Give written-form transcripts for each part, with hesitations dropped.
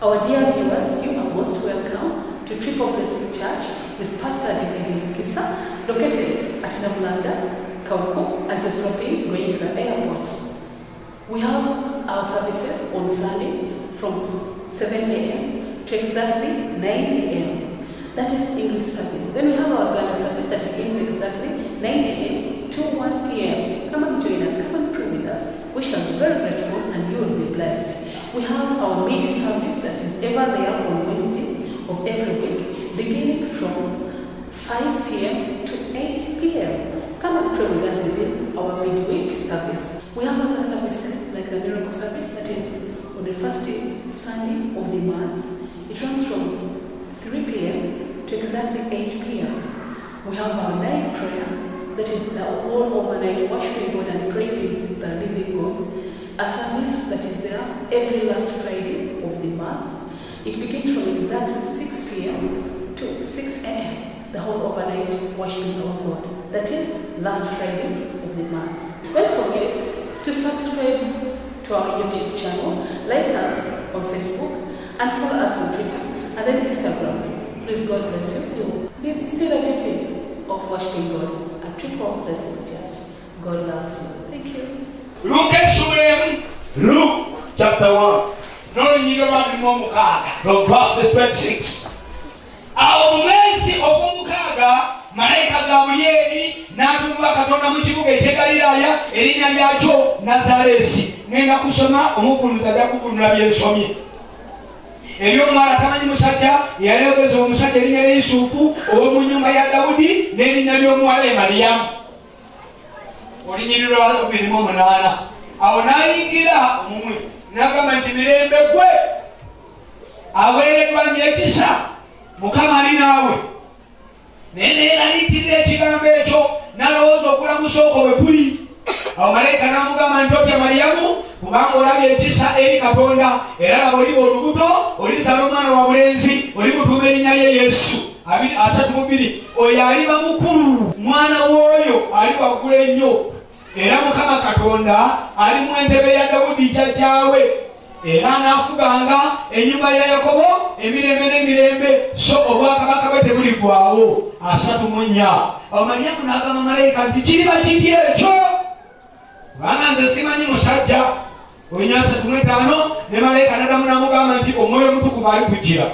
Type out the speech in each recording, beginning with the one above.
Our dear viewers, you are most welcome to Triple Blessing Church with Pastor David Mukisa, located at Luganda, Kawuku, as you're stopping going to the airport. We have our services on Sunday from 7 a.m. to exactly 9 a.m. That is English service. Then we have our Ghana service that begins exactly 9 a.m. to 1 p.m. Come and join us, come and pray with us. We shall be very grateful and you will be blessed. We have our mini service that is ever there on Wednesday of every week, beginning from 5 p.m. to 8 p.m. Come and pray with us within our midweek service. We have other services like the miracle service that is on the first Sunday of the month. It runs from 3 p.m. to exactly 8 p.m. We have our night prayer that is the all overnight worshiping God and praising the living God. A service that is there every last Friday of the month. It begins from exactly 6 p.m. to 6 a.m. The whole overnight worshiping of God. That is last Friday of the month. Don't forget to subscribe to our YouTube channel, like us on Facebook, and follow us on Twitter and then Instagram. Please, God bless you. See the beauty of worshiping God at Triple Blessing Church. God loves you. Thank you. Luke chapter 1. From verses 26. Awo mwensi ogw'omukaaga malayika Gaburiyeri n'atuuka Katonda mu kibuga eky'e Galiraaya erinnya lyakyo Nazaaleesi. Ngenda kusoma omukuluza ajja kukunula bye nsomye. Eby'omwala tamanyi musajja yaleogeza omusajja erinnya lye Yusufu ow'omu nnyumba ya Dawudi n'erinnya ly'omuwala ye Mariyamu. Olunyiriro lwa 28. Awo n'ayingira omumwe n'agamba nti mirembe gwe aweereddwa nnyo ekisa, Mukama ali naawe. Naye neeraliikirira ekigambo ekyo n'alowooza okulamusa okwo bwe kuli. Awo malayika n'amugamba nti otya Mariyamu, kubanga olabye ekisa eri Katonda, era laba oliba olubuto, olizaala omwana wabulenzi, olimutuuma erinnya lye Yesu. 32. Oyo aliba mukulu, mwana w'oyo ali waggulu ennyo. Era Mukama Katonda ali mu Entebbe ya Dawudi jjajjaawe, era anaafuganga ennyumba ya Yakobo emirembe n'emirembe, so obwakabaka bwe tebuligwawo. 34. Awo Mariyamu n'agamba malayika nti kiriba kiti ekyo, kubanga nze simanyi musajja. 35. Ne malayika n'addamu n'amugamba nti Omwoyo Omutukuvu ali kujjira,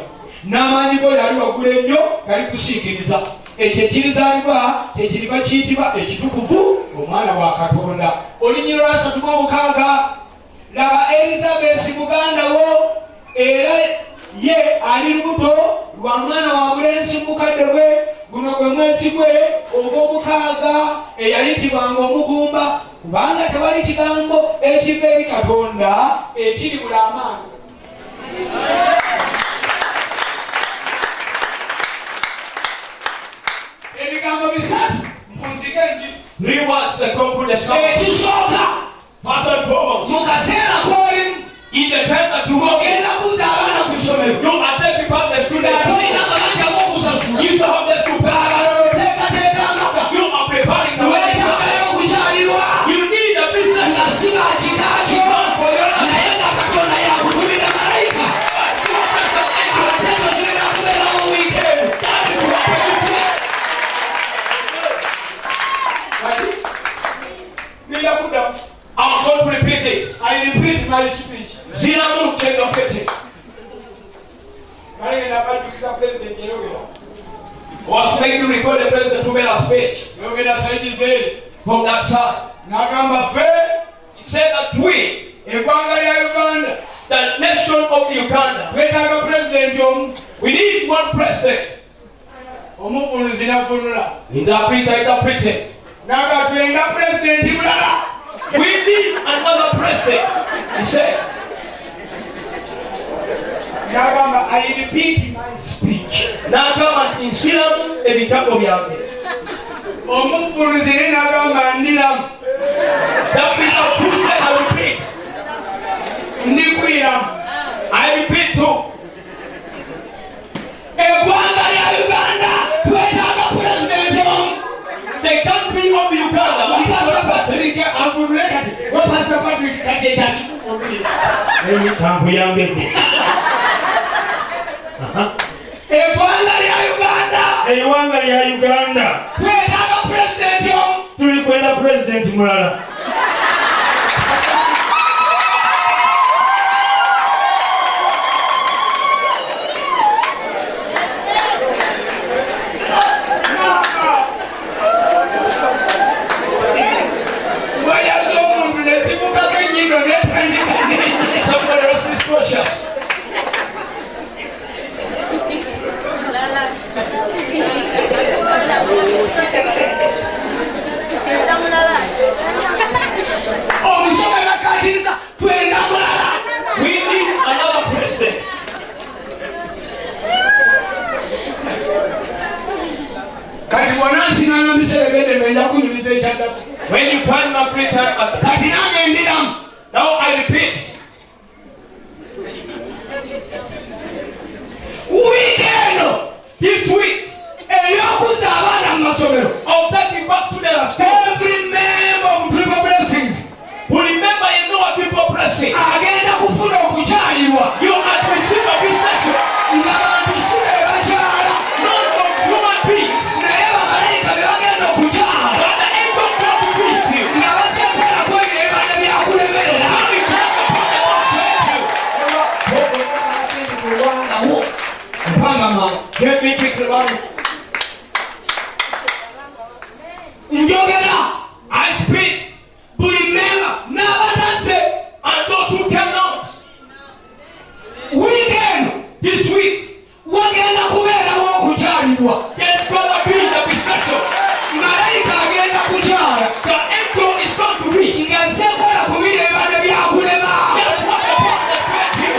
n'amaanyi g'oyo ali waggulu ennyo gali kusiikiriza. Ekyo ekirizaalibwa kyekiriba kiyitibwa ekitukuvu, omwana wa Katonda. Olunyiriro lwa 36. Laba Elizabeth muganda wo, era ye ali lubuto lwa mwana wa bulenzi mukadde bwe, guno gwe mwezi gwe ogw'omukaaga eyayitibwanga omugumba, kubanga tewali kigambo ekiva eri Katonda ekiribula amaanyi. Ebigambo bisatu mpunzike nji. 3 words that come from the song. Ekisooka first and foremost, mu kaseera k'olimu, in the time that you walk, ogenda kuza abaana ku ssomero, you are taking part the students. Olina amabanja g'okusasula. You still have the school. Abalala oteekateeka amaka. You are preparing the way. Weetagayo okukyalirwa. You need a business. Nga si bakikaakyo. Naye nga Katonda yakutumira malayika. Ate togenda kubeera mu weekend. That is what you say. I'm going to repeat it. I repeat my speech. Zinamu chedokete. Was made to record the president to make a speech. From that side. He said that we, the nation of Uganda, we need one president. Interpreted. We need another president. He said. I repeat my speech. I repeat. I repeat too. The country of Uganda. ya Uganda. Twetaaga pulezidenti omu. Tulikwenda pulezidenti mulala. Somebody else is precious. We need another president. When you find my free time, now I repeat. This week, of taking back to their school. Every member of Triple Blessings Who remember you know what people blessing. agenda kufuna okukyalibwa You are to receive a business. ng'abantu si be bakyala Not from human beings. naye bamalayika be bagenda okukyala But the angel of God to feast you. nga basekolako ebyo ebibadde byakulemerera Now we come upon the Lord to aid you. mpangama Let me pick the one. njogera I speak. buli memba n'abatazze And those who cannot. wiikeendo This week, wagenda kubeerawo okukyalibwa there's gonna be the business. malayika agenda kukyala The angel is going to reach. nga sekola ku biri ebibadde byakulema That's what the prophet meant you.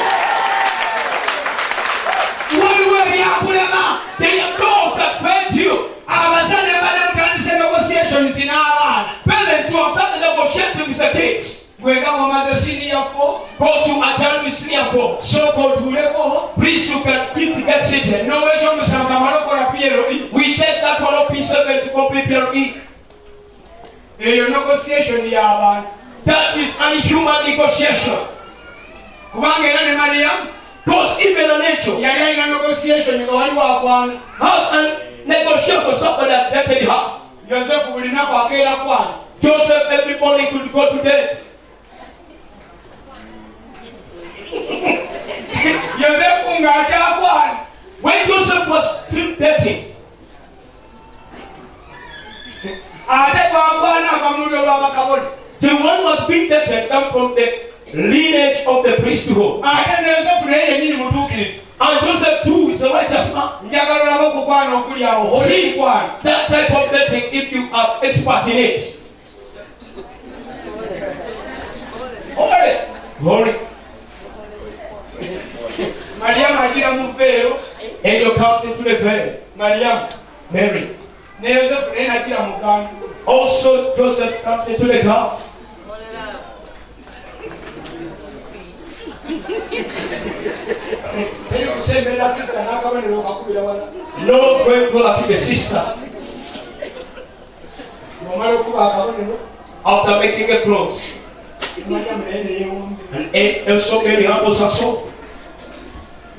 waliwo ebyakulema They are those that fed you. abazadde badde mutandise negotiations n'abaana Parents who have started negotiating with the kids. bwenga mumaze siniya 4 Because you are done with senior four. sooka otuuleko Please, you can keep the get seated. n'owekyomusanvu amalokola PLE We take that one of P7 to complete PLE. eyo negotiation y'abantu That is unhuman negotiation. kubanga era ne mariyamu Because even an angel yali alina negotiation nga waliwo akwana has a negotiation for somebody that dated her. yosefu buli naku akeera kwana Joseph every morning could go to bed. yosefu ng'akyakwana When Joseph was still dating, ate gwakwana ava mu lyo lw'abakabona the one was being dated comes from the lineage of the priesthood. ate ne yosefu naye yennyini mutuukirivu And Joseph too is a righteous man. njagala olabe okukwana okuli awo See olikwana that type of dating if you are expert in it. ole Glory. mariyamu agira mu veero Angel comes into the veil. mariyamu Mary. ne yosefu naye nagira mu gandu Also Joseph comes into the garden. teri kusemberera sisita n'akabonero okakubira wala No going to to the sister ng'omala okuba akabonero after making a clothes. mariyamu naye neyeewumbi And also Mary humbles herself.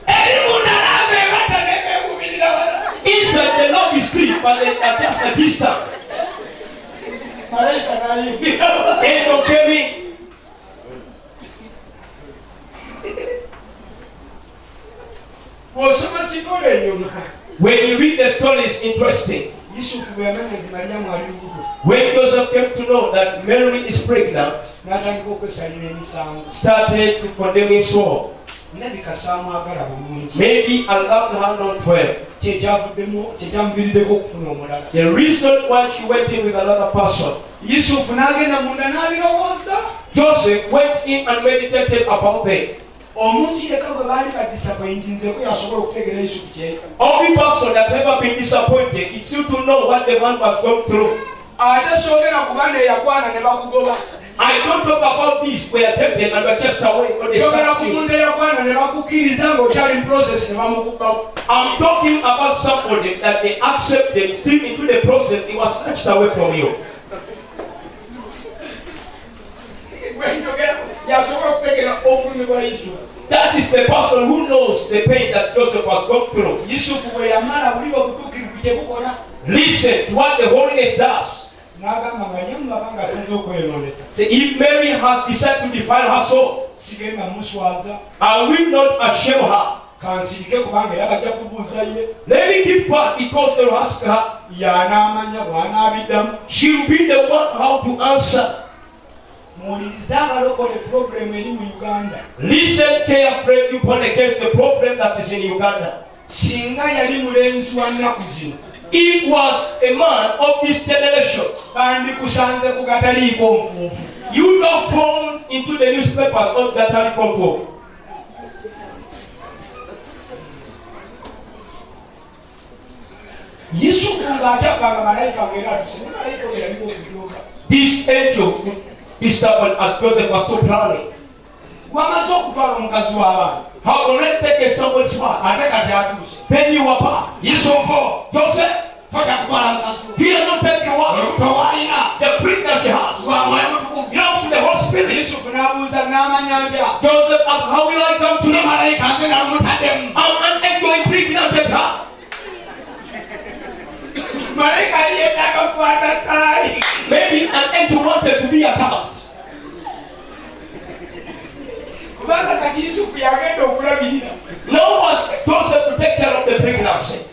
eri mundalabe ebata nebeewubirira wala Inside the Lord is clean, but they are just a distance. malayika n'ayingira Angel came in. bw'osoma sitole enyuma When you read the story, it's interesting. yusufu bwe yamanya nti mariyamu ali lubuto When Joseph came to know that Mary is pregnant, n'atandika okwesalira emisango started to condemn him so. ndabika saamwagala bulungi Maybe I loved her not well. kyekyamuviiriddeko okufuna omulala The reason why she went in with another person. yusufu n'agenda munda n'abirowooza Joseph went in and meditated about them. omuntu yekka gwe baali badisappointinzeko yasobola okutegeera yusufu kyeka Every person that ever been disappointed, it's you to know what the man was going through. ate soogera kuba neyakwana ne bakugoba I don't talk about this. We are tempted and we are just away or they yogera start ku you. muntu eyakwana ne bakukkiriza ng'okyali mu process ne bamukubbako I'm talking about somebody that they accepted, still into the process, it was snatched away from you. yasobola okutegeera obulumi bwa yusufu That is the person who knows the pain that Joseph was going through. yusufu bwe yamala buli obutuukirivu kye bukola Listen to what the holiness does. N'agamba Mariyamu ng'abanga asinze okweyononesa. Say, if Mary has decided to defile her soul, Sigenda muswaza. I will not ashame her. Kansirike kubanga yabajja kubuuza ye. Let me give back because they will ask her. Y'anaamanya bw'anaabiddamu. She will be the one how to answer. Muwulirize abalokole problem eri mu Uganda. Listen carefully upon against the problem that is in Uganda. Singa yali mulenzi wa nnaku zino. He was a man of this generation. Bandikusanze ku gataliiko nfuufu. You don't fall into the newspapers of that time comfort. Yusufu ng'akyabanga malayika ng'era atuse ne malayika oyo yaliko okujooka. This angel disturbed as Joseph was so planning. Gwamaze okutwala omukazi w'abaana. How already taken someone's wife. Ate kati atuuse. Then you are back. Yusufu Joseph, toja kutwala mukazi wo. fear not take your wife. Tewalina. The pregnancy has. Gwamwoyo mutukuvu. Belongs to the Holy Spirit. Yusufu n'abuuza n'amanya ntya. Joseph asked, how will I come to Ne them? malayika nze n'amutaddemu. I'm an angel impregnated her. Malayika yali yetaaga kukwata ttaali. Maybe an angel wanted to be attacked. Kubanga kati Yusufu yagenda okulabirira. Now was Joseph to take care of the pregnancy.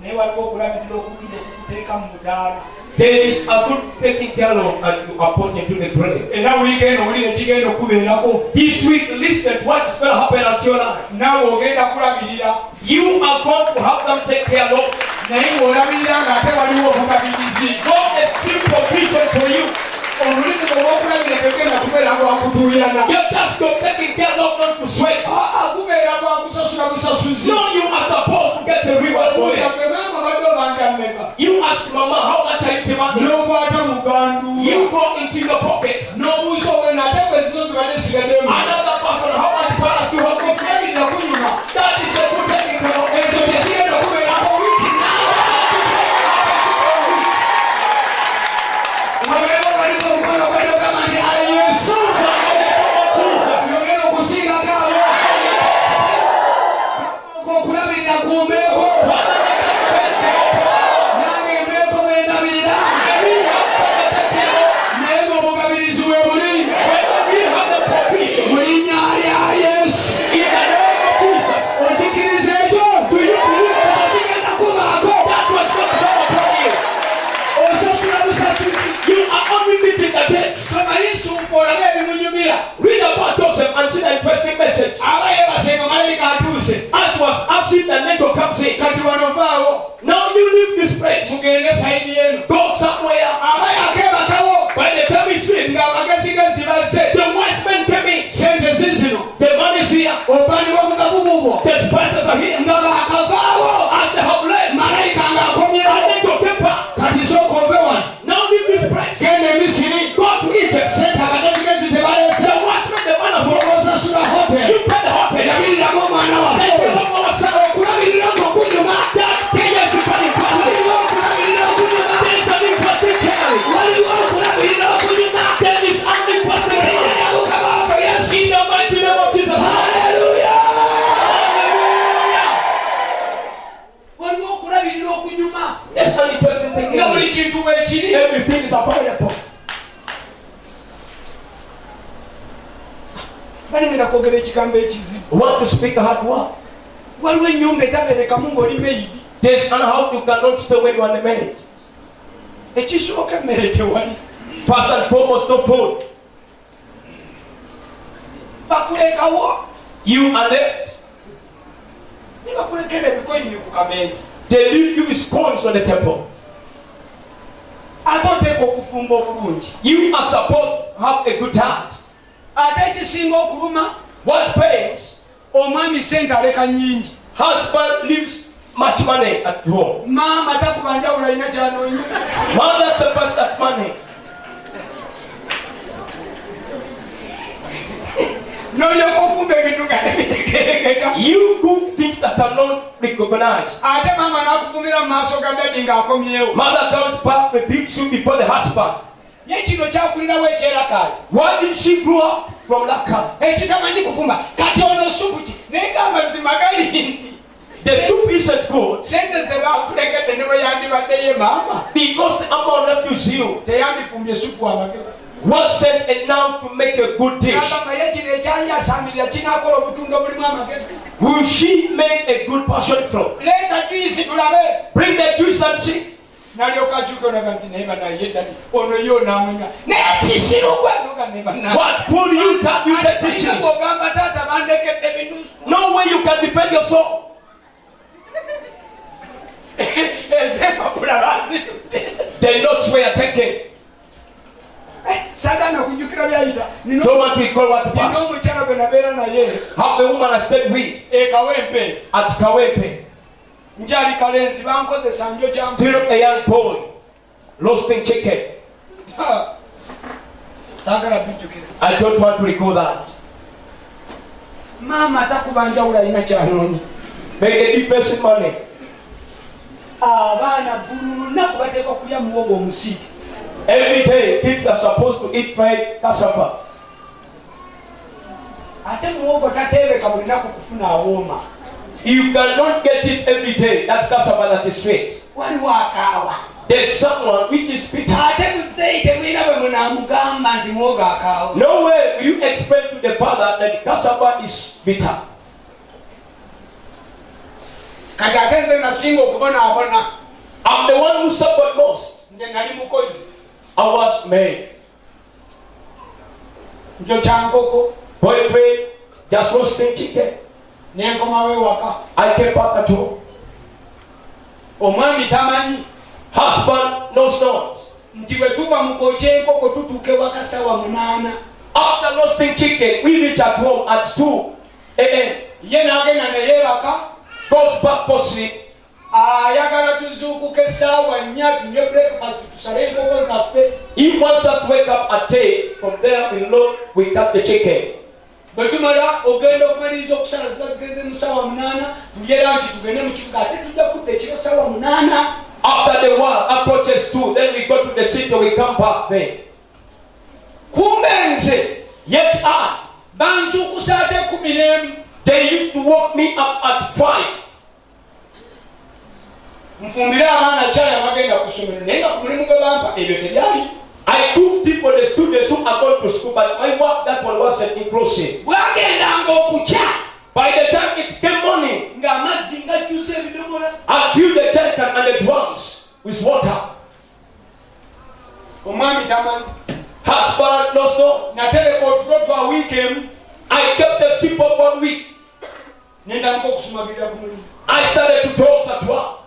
Naye waliwo okulabirira okulira okukuteeka mu mudaala. There is a good taking care of and you appoint into the grave. Era wiikendi owulira ekigenda okubeerako. This week, listen what is going to happen at your life. Naawe ogenda kulabirira. You are going to have them take care of. Naye ng'olabirira ng'ate waliwo obugabirizi. God has still provision for you. Olulimi olw'okulabira tegenda kubeera lwa kutuuyana. Your task of taking care of not to sweat. Gubeera lwa kusasula busasuzi. No, you are supposed to get a reward for it. Maama badde obanja mmeka. You ask Mama, how much are you demanding? N'okwata mugandu. You go into your pocket. N'obuuza obwena ate bwezizo zibadde zisigaddemu. Another person, how much balance do you have? Okulabirira kunyuma. That is a good taking care of. Ekyo tekigenda okubeerako wiiki. Wabeera waliwo omukono gw'ogamba nti ali Yesu. Yogera okusingako abo. Okulabirira ku mbeeko. Nange embeeko bendabirira. Naye ng'obugabirizi we buli. Mu linnya lya Yesu. Okikiriza ekyo. Okigenda kubaako. Osasula busasuzi. Soma Yusufu olabe ebimunyumira. Read about Joseph and see the interesting message. Aba yeebasenga malayika atuuse. As was asking the angel comes in. Kati wano vaawo. Now you leave this place. Mugende sayidi eno. Go somewhere. Aba yakebakawo. By the time he sleeps, Ng'amagezigezi bazze. the wise men came in. Sente zizino. The man is here. Obubani bw'obugabu bubwo. The spices are here. Nga baakavaawo. As they have left, Malayika an ng'akomyewo. angel came back. Kati sooka ove wano. Now leave this place. Genda e Misiri. Go to Egypt. Sente abagezigezi tebaleese. The wise men, the man of God. Osasula hotel. You pay the hotel. Yabiriramu omwana Thank you, waffe. Lord, our son. Okulabirira ng'okunyuma. That Kenya's super interesting. Waliwo okulabirira okunyuma. There is an interesting carry. Waliwo okulabirira okunyuma. There is an interesting carry. Ya Mukama waffe Yesu. In the mighty name of Jesus. Haleluya. Hallelujah. Waliwo okulabirira okunyuma. There's an interesting thing. Nga buli kintu weekiri. Everything is available. Balemera kwogera ekigambo ekizibu. Want to speak a hard word? Waliwo ennyumba etabeerekamu ng'oli meyidi. There's an house you cannot stay when you are married. Ekisooka emmere tewali. First and foremost, no food. Bakulekawo. You are left. Ne bakulekera ebikoyini ku kameeza. They leave you with scones on the table. Ate oteeka okufumba obulungi. You are supposed to have a good heart. Ate ekisinga okuluma. What pains? Omwami sente aleka nnyingi. Husband leaves much money at home. Maama takuba njawulo alina ky'anoonya. Mother supports that money. N'olyoka ofumba ebintu nga tebitegerekeka. You cook things that are not recognized. Ate maama n'akuvumira mu maaso ga dadi ng'akomyewo. Mother comes back, rebukes you before the husband. Ye kino kyakulirawo ekyera Laka. Why did she grow up from Laka? Ekitamanyi kufumba. Kati ono supu ki. Nenga mazima gali nti. The soup isn't good. Sente ze bakulekete ne bayandibadde ye mama. Because the amount that you see, Teyandifumbye supu amagezi. wasn't enough to make a good dish. Will she make a good passion from? Bring the juice and see. What will you tap you the teachings? No way you can defend your soul. The notes were taken. Don't want to recall what passed. How the woman I stayed with at Kawempe. Still a young boy, roasting chicken. I don't want to recall that. Make a difference in money. Every day, kids are supposed to eat fried cassava. You cannot get it every day. That's cassava that is sweet. There's someone which is bitter. No way will you explain to the father that cassava is bitter. I'm the one who suffered most. I was made. Boyfriend, just roasting chicken. I came back at home. Husband knows not. After roasting chicken, we reach at home at 2 a.m. Goes back for sleep. He wants us to wake up at 8. From there we look, we cut the chicken. After the war approaches 2, then we go to the city, we come back there. Yet they used to wake me up at 5. I took people, the students who are going to school, but my work, that one wasn't inclusive. By the time it came morning, I filled the jerrycan and the drums with water. Husband also. I kept the sip of 1 week. I started to toss at work.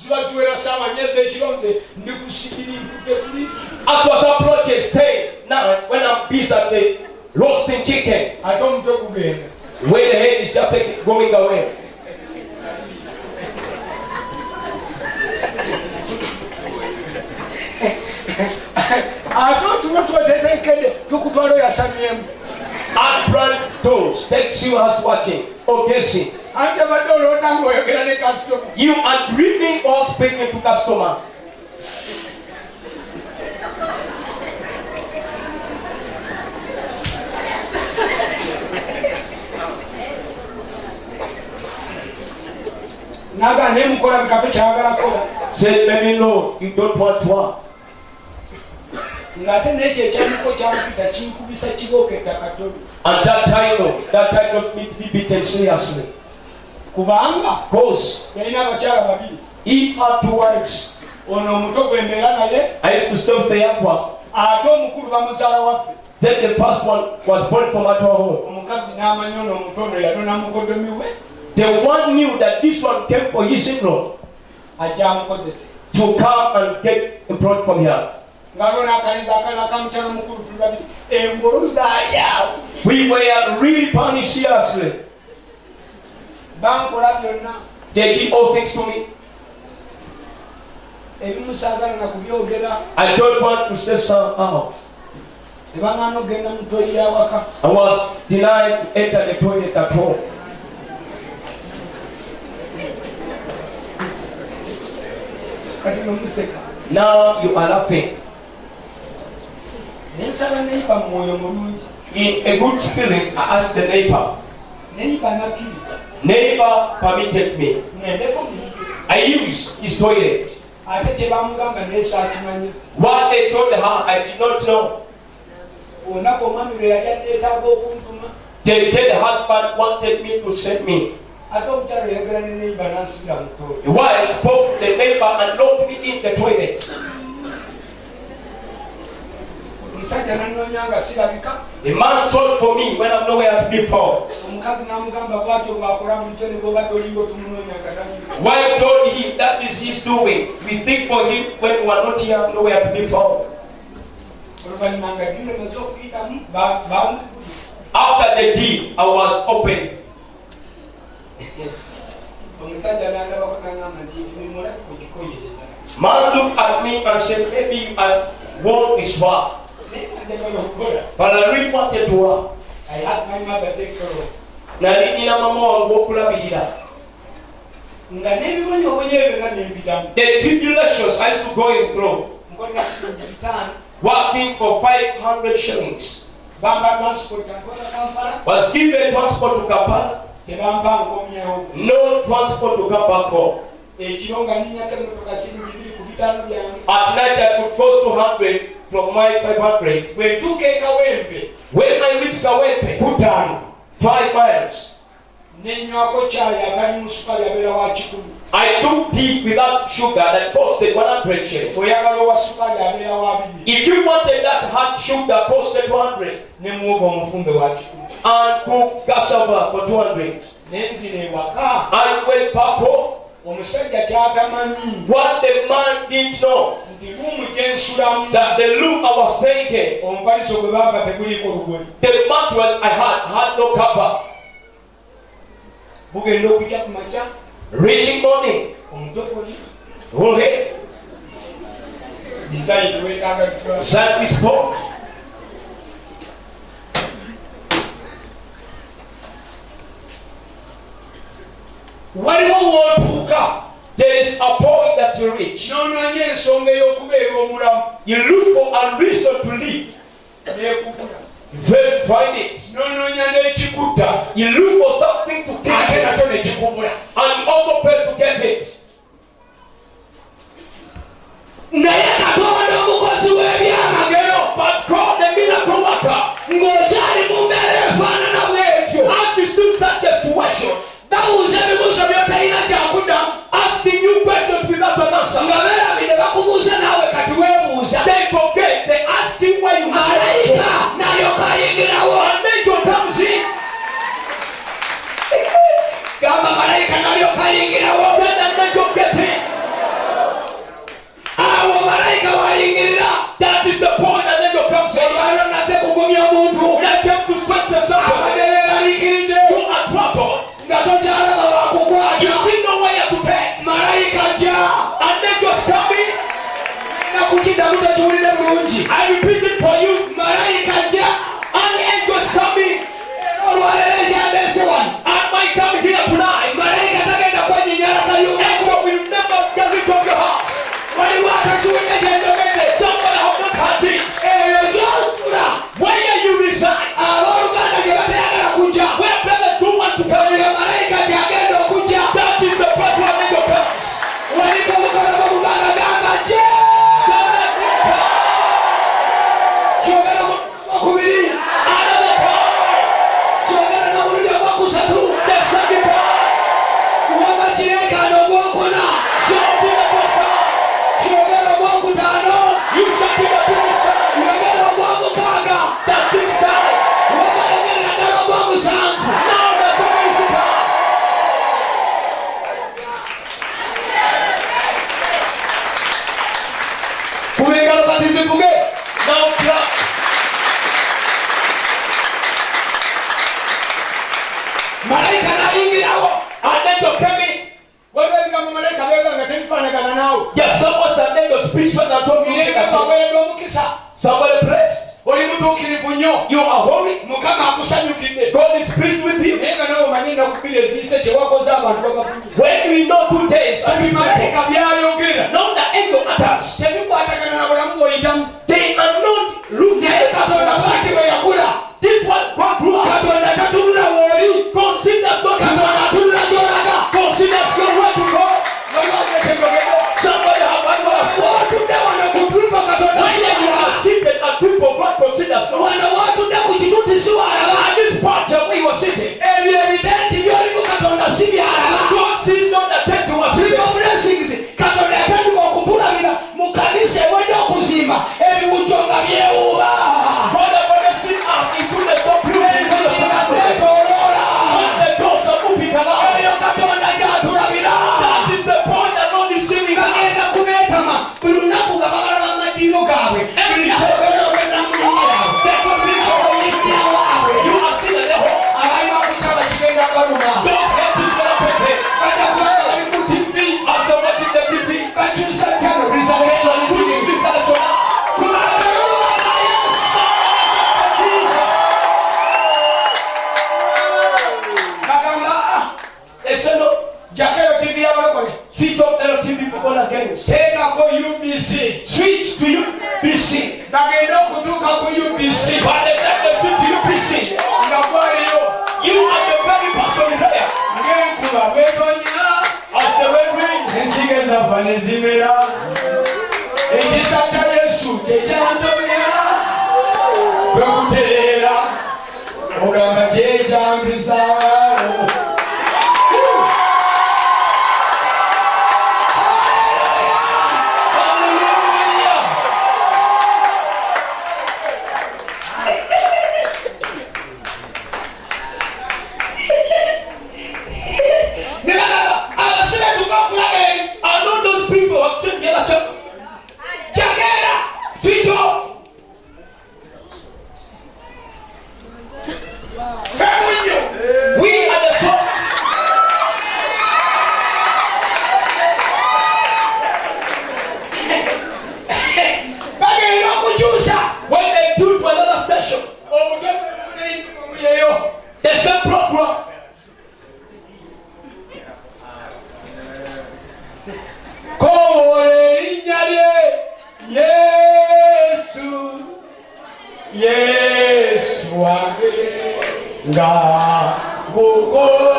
As was approaching, stay now when I'm busy at the roasting chicken. I don't talk again. When the head is just going away. I don't want to and brand toast takes you as watching or guessing. You are dreaming or speaking to customer. Said, maybe no, you don't want to work. And that time, no, that time does need to be beaten seriously. Because he had 2 wives. I used to stop the young one. Then the first one was born from at home. The one knew that this one came for his in-law to come and get employed from here. We were really punished seriously. They did all things to me. I don't want to say some out. I was denied to enter the toilet at home. Now you are laughing. Nensaba neighbor mwoyo mulungi. In a good spirit, I asked the neighbor. Neighbor nakkiriza. Neighbor permitted me. Ngendeko mu I used his toilet. ate tebamugamba nesakimanyi. What they told her, I did not know. Olunaku omwami lwe yali aneetaaga okuntuma. They the husband wanted me to send me. Ate omukyalo yayogera ne neighbor n'ansibira mu toilet. The wife spoke to the neighbor and locked me in the toilet. Omusajja n'annoonya nga sirabika. The man sought for me when I'm nowhere to be found. Omukazi n'amugamba bw'atyo bw'akola bulijjo ne bw'oba tolingo tumunoonya katali. Wife told him that is his doing. We think for him when we are not here, nowhere to be found. Oluvannyuma nga ddiro emaze okuyitamu banzibula. After the deed, I was open. Omusajja n'andabako n'aŋŋamba nti emirimu laki ogikoyereza. Man looked at me and said, maybe I won't this work. But I really wanted to work. I had my mother take care of. Nali nina mama wangu okulabirira. Nga n'ebibonyoobonyo ebyo byonna n'empitamu. The tribulations I used to go through. Nkolera siringi 5 Working for 500 shillings. Bamba transport ankola Kampala. Was given transport to Kampala. Tebamba ngomyewo. No transport to come back home. Ekiro nga ninnyako emmotoka siringi 2 ku bitaano byange. At night I could post to 100 from my 500. Bwe ntuuka e Kawempe. When I reached Kawempe, Kutaano. 5 miles. Nenywako caayi agalimu sukali abeera wa 10. I took tea without sugar that costed 100 shillings. Oyagala owa sukali abeera wa 2. If you wanted that hot sugar, costed 200. Ne muwogo omufumbe wa 10. And cooked cassava for 200. Nenzira ewaka. I went back home. Omusajja ky'atamanyi. What the man didn't know, Nti luumu gye nsulamu. that the room I was staying in, Omupaliso gwe bampa teguliiko lugoye. the mattress I had no cover. Bugenda okujja ku makya. Reaching morning, Omutokoli. okay, Design weetaaga tutwala. that we spoke. Waliwo w'otuuka. There is a point that you reach. N'onoonya ensonga ey'okubeera omulamu. You look for a reason to live. Neekubula. Then find it. N'onoonya n'ekikutta. You look for something to Ate get nakyo ne kikubula. and you also pay to get it. Naye Katonda omukozi w'ebyamagero. But God, the miracle worker, Ng'okyali mu mbeera efaanana bw'etyo. as you still such a situation, Babuuza ebibuuzo by'otalina kyakuddamu. asking you questions without an answer. Nga beerabidde bakubuuza naawe kati weebuuza. They forget. They ask you why you ask. Malayika n'alyoka ayingirawo. And angel comes in. Gamba malayika n'alyoka ayingirawo. Then an angel gets in. Awo malayika w'ayingirira. That is the point. An angel comes in. Olwaleero naze kugumya omuntu. Let them to spend something. Ababeera eraliikiridde. You are troubled. Nga tokyalaba wakugwayo. You see nowhere to pay. Malayika ajja. An angel's coming. Nakukiddamu tekiwulire bulungi. I repeat it for you. Malayika ajja. An angel's coming. Olwaleero ekyandeese wano. And might come here tonight. Malayika tagenda kwenyinyala kayumba. Angel will never get rid of your house. Waliwo akakiwulire kyendogedde. Somebody have not had it. Eyo gy'osula. Where you reside. Abooluganda gye batayagala kujja. Where brother do want to come. Eyo malayika gy'agenda okujja. That is the place where angel comes. Waliko omukono gw'omuganga gamba gye. Kyogera ogwokubiri. Another time. Kyogera n'omulundi ogwokusatu. The second time. Wama kireekaano ogwokuna. Something that was done. Kyogera ogwokutaano. You shall be the people's time. Yogera ogwomukaaga. That thing's time. Wama yogera naddala ogwomusanvu. Now that's a basic time. Kuba engalo kati zivuge. Now clap. Malayika n'ayingirawo. And angel came in. Waliwo ebigambo malayika byogera nga tebifaanagana naawe. Yes, someone said angel speaks when I told you. Naye baweereddwa omukisa. Somebody blessed. Oli mutuukirivu nnyo. You are holy. Mukama akusanyukidde. God is pleased with you. Naye nga nawe omanyi ennaku bbiri eziise kye wakoze abantu babafunye. When we know 2 days, and we Malayika byayogera. know the angel matters. Tebikwatagana na bulamu bw'oyitamu. They are not looking Katonda bwati bwe yakula. This one God grew up. Katonda tatunula woli. Considers what you Katonda atunula gy'olaga. considers your way to go. Somebody have one more. Watudde wano ku Tripple Katonda When you are seated at Tripple, God considers you. wano watudde ku kituuti si walaba. At this part where you are sitting, Ebyo ebitenti by'olimu Katonda si byalaba. God sees not the tent you are sitting. Triple blessings. Katonda yatandika okutulabira mu kanisa ewedde okuzimba ebiwujjo nga byewuuba. Father, see us into the top buildings of the past. When the doors are moving around, Eyo Katonda gy'atulabira. that is the point that God is seeing us. Bagenda kubeetama buli lunaku nga babalaba amaddiiro gaabwe. Buli lunaku bagenda okugenda mu nnyumba yaabwe. That was it. Oyingira waabwe. You are seeing the horse. Abaali bakukyaba kigenda baluma. Those heads is going to pay them. Bajja kubanga bali ku TV. As they're watching the TV, Bakyusa channel reservation TV. Kubanga baluma Yesu. Jesus. Bagamba They say no. jjako TV y'abalokole. Switch off the TV for born again. Teekako UBC. Switch to UBC. Bagenda okutuuka ku UBC. By the time they switch to UBC, Nga gwaliyo you are the very person there. ng'enkuba bwetonya. As the wind rings, Ensige zaffa ne zimera. Ekisa kya Yesu kyekyantomera. Bwe kutereera ogamba kyekyambisa. hallelujah. Ne bagamba abasibe tuva okulaba eri. I know those people who have seen the other church. Kyagenda. Switch off. Ffe munnyo. We are the salt. Bagenda okukyusa. When they tune to another station, Yeyo. the same program. Kowoola erinnya lye Yesu. Yesu wange nga ngukowoola.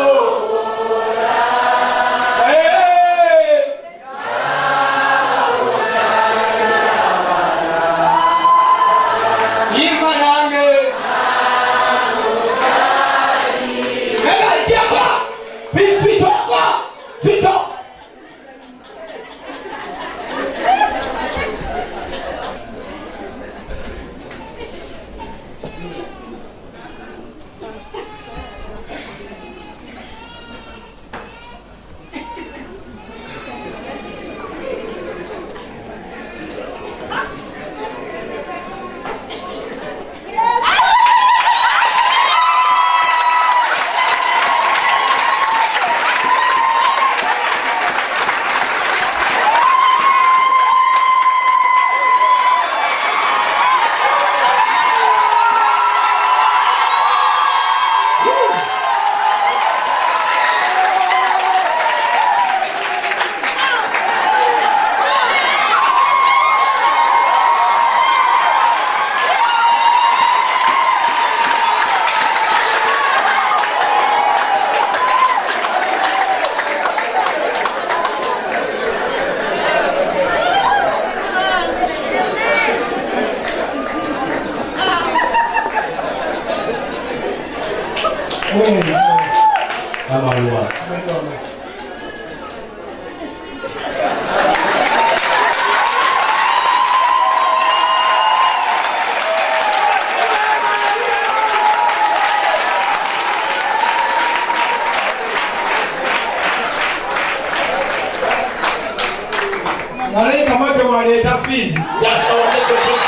Yimba nange. Nega ajjako. Please switch off. Switch off. Amaluwa. Malaika moja waleta fizi. That's our little bit.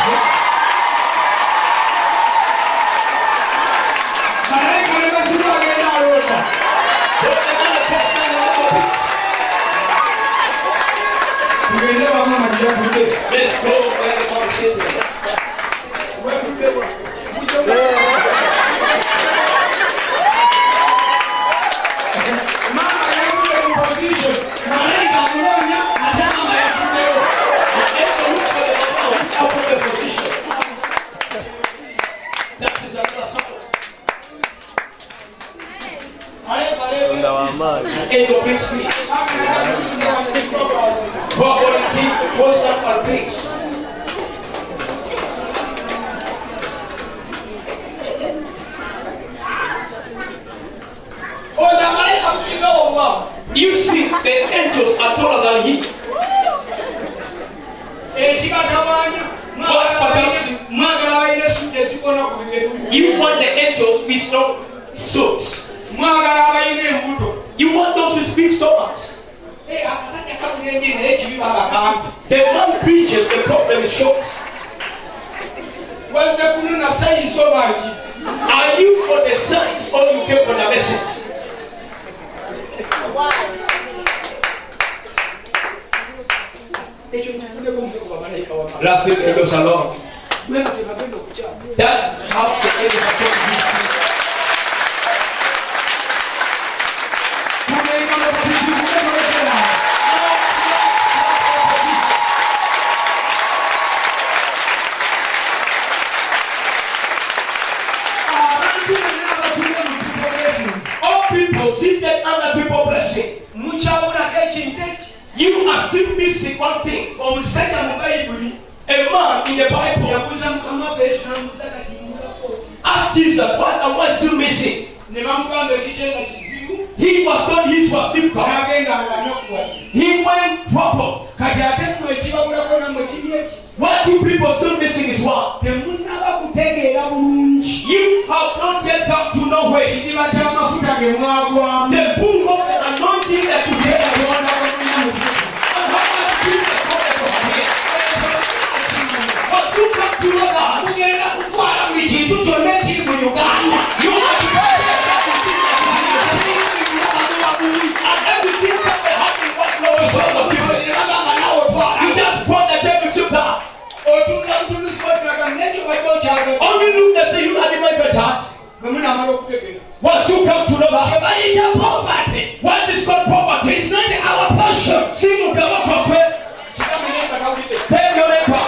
Malaika ne basiba agenda alonda. Tugende wamu amajira tudde. Let's go where the Lord sits. Mama yakutte mu position. Malaika amulonya ate mama yakuddeyo. Every look at the Lord, out of the position. is another sound. Katonda w'amaanyi. End of his speech. What will keep post up our things? You see, the angels are taller than he. You want the angels with strong suits. You want those with big stomachs. The man preaches, the problem is short. Are you for the signs or you came for the message? Last week it was alone. That how the angels are going to be. All people seated under people blessing. You are still missing one thing. A man in the Bible. Ask Jesus, what am I still missing? He was told his was difficult. He went proper. What you people still missing is what? You have not yet come to know where. The book of the anointing that you get. And how much people come from here? But you come to know that. You are the and everything that happened was flowing from the people. You just brought the devil to that. Only look and say you are the my better. Once you come to know that, what is called poverty is not our portion. Single cover prophet. Tell your neighbor.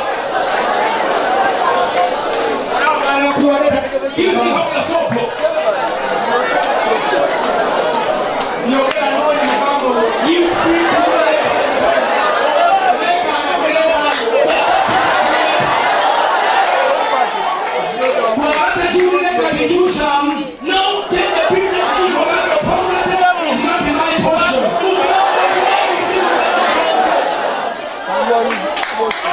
You see how you're so poor. You speak to no, tell the people that you have the promise is not in my portion. Someone is supposed to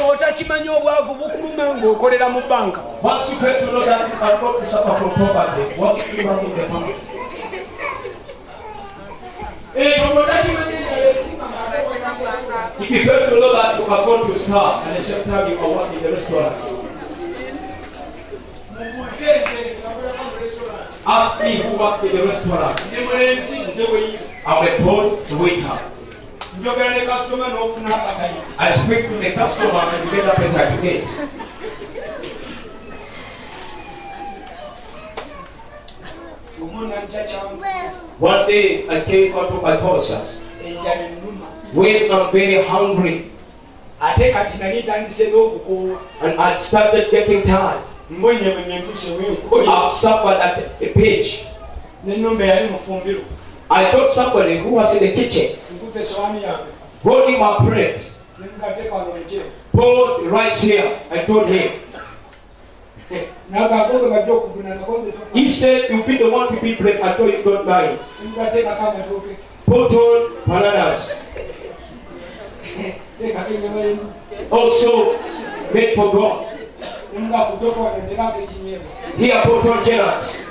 otakimanyi obwavu bukuluma ng'okolera mu banka. Once you get to know that you are going to suffer from poverty, what do you want in the bank? If you get to know that you are going to starve and at the same time you are working in the restaurant, ask me who worked in the restaurant. I'm a poor waiter. I speak to the customer and you get appetite to eat. One day I came out to my horses when I'm very hungry and I started getting tired. I've suffered at a pitch. I thought somebody who was in the kitchen holding my plate, poured rice here. I told him. He said, "You be the one to be plate." I told him, "Don't mind." Put on bananas. Also made for God. Here put on carrots.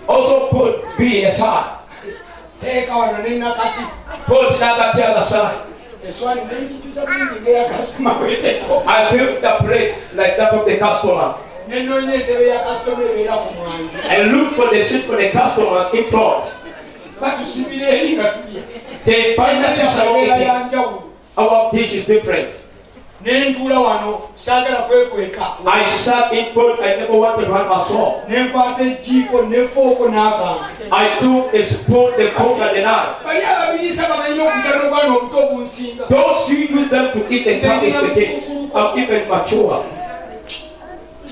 Also put B aside. Put that the other side. I filled the plate like that of the customer. And look for the seat for the customers in front. The finances are eating. Our dish is different. Nendula wano sagala kwekweka. I sat in front, I never wanted to hurt myself. Nenkwata ejjiko ne fork n'akantu. I took a spoon, the fork and the knife. Bali ababiliisa bamanyi okujja n'obwana obuto obunsinga. Those who use them to eat the tongues the kids. I'm even mature.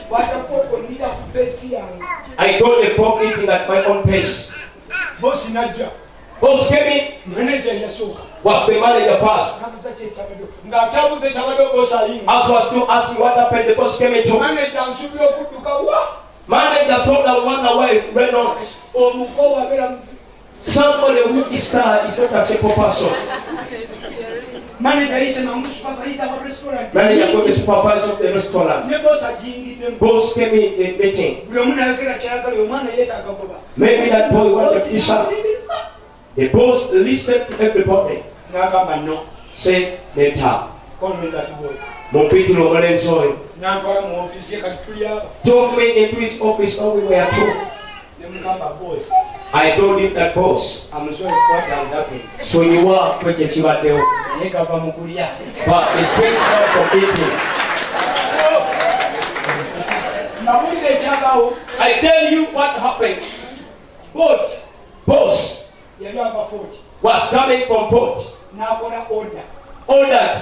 Kwata fork onnira ku peesi yange. I got the pork eating at my own pace. Bosi najja. Boss came in. Manager yasooka. Was the manager passed? Ng'akyabuza ekyabadde bosi ayinga. As was still asking what happened, the boss came into. Manager nsuubira okudduka wa. Manager thought I run away, ran on. Omuko wabeera muzibu. Somebody who is star is not a simple person. Manager yise namusupervise aba restaurant. Manager was the supervisor of the restaurant. Ne bosi ajingidde. Boss came in the meeting. Buli omu n'ayogera kyayagala omwana yeetaaga kuba. Maybe that boy wanted pizza. The boss listened to everybody. N'agamba no. Say, later. Call me that boy. Mumpitira omulenzi oyo. N'antwala mu ofiisi ye kati tuli aba. Took me into his office all we were two. Ne mugamba boss. I told him that boss. I'm sorry for what has happened. So you are kweche kibaddewo. Naye gava mu kulya. But it's things not from eating. Nabuulira ekyabaawo. I tell you what happened. Boss. Boss Yali ava 40. was coming from Port. N'akola order. Ordered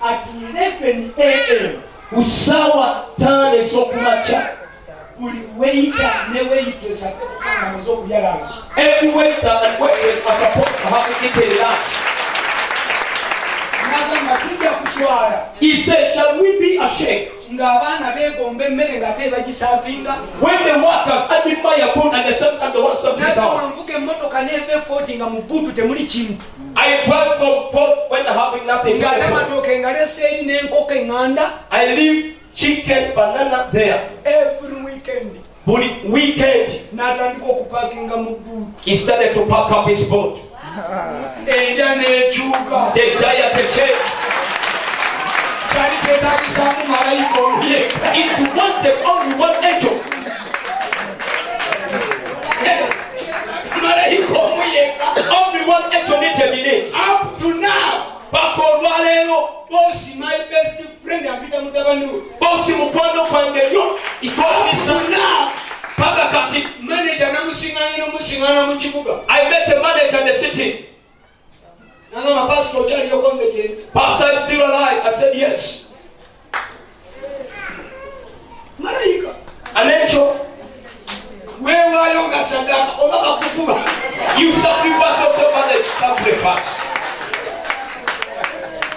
At 11 a.m. ku ssaawa 5 ez'okumakya. buli waiter ne waitress amaze okulya lunch. Every waiter and waitress are supposed to have to eat a lunch. N'agamba tujja kuswala. He said, shall we be ashamed? Ng'abaana beegomba emmere ng'ate bagisaavinga. When the workers admire food and the same time the one something N'agamba down. nvuga emmotoka n'eva 40 nga mu bbuutu temuli kintu. I drive from Port when having nothing. Ng'ate amatooke ngalese eri n'enkoko eŋŋanda. I leave chicken, banana there. Every weekend. But weekend, N'atandika okupaakinga mu bbuutu. he started to pack up his boat. Endya n'ekyuka. The diet changed. Kyali kyetaagisaamu malayika omuyeka. It wanted only one angel. Malayika omuyeka. Only one angel needed in it. Up to now. Paka olwaleero, Boss, my best friend, apita mutabani we. bosi mukwano gwange yo ikozesa Now, paka kati. manager namusiŋŋaanye n'omusiŋŋaana mu kibuga. I met a manager in the city. N'agamba pastor okyaliyo convergence. Pastor is still alive. I said yes. Malayika. An angel, Weewaayo nga saddaaka oba bakukuba. you sacrifice yourself as a sacrifice.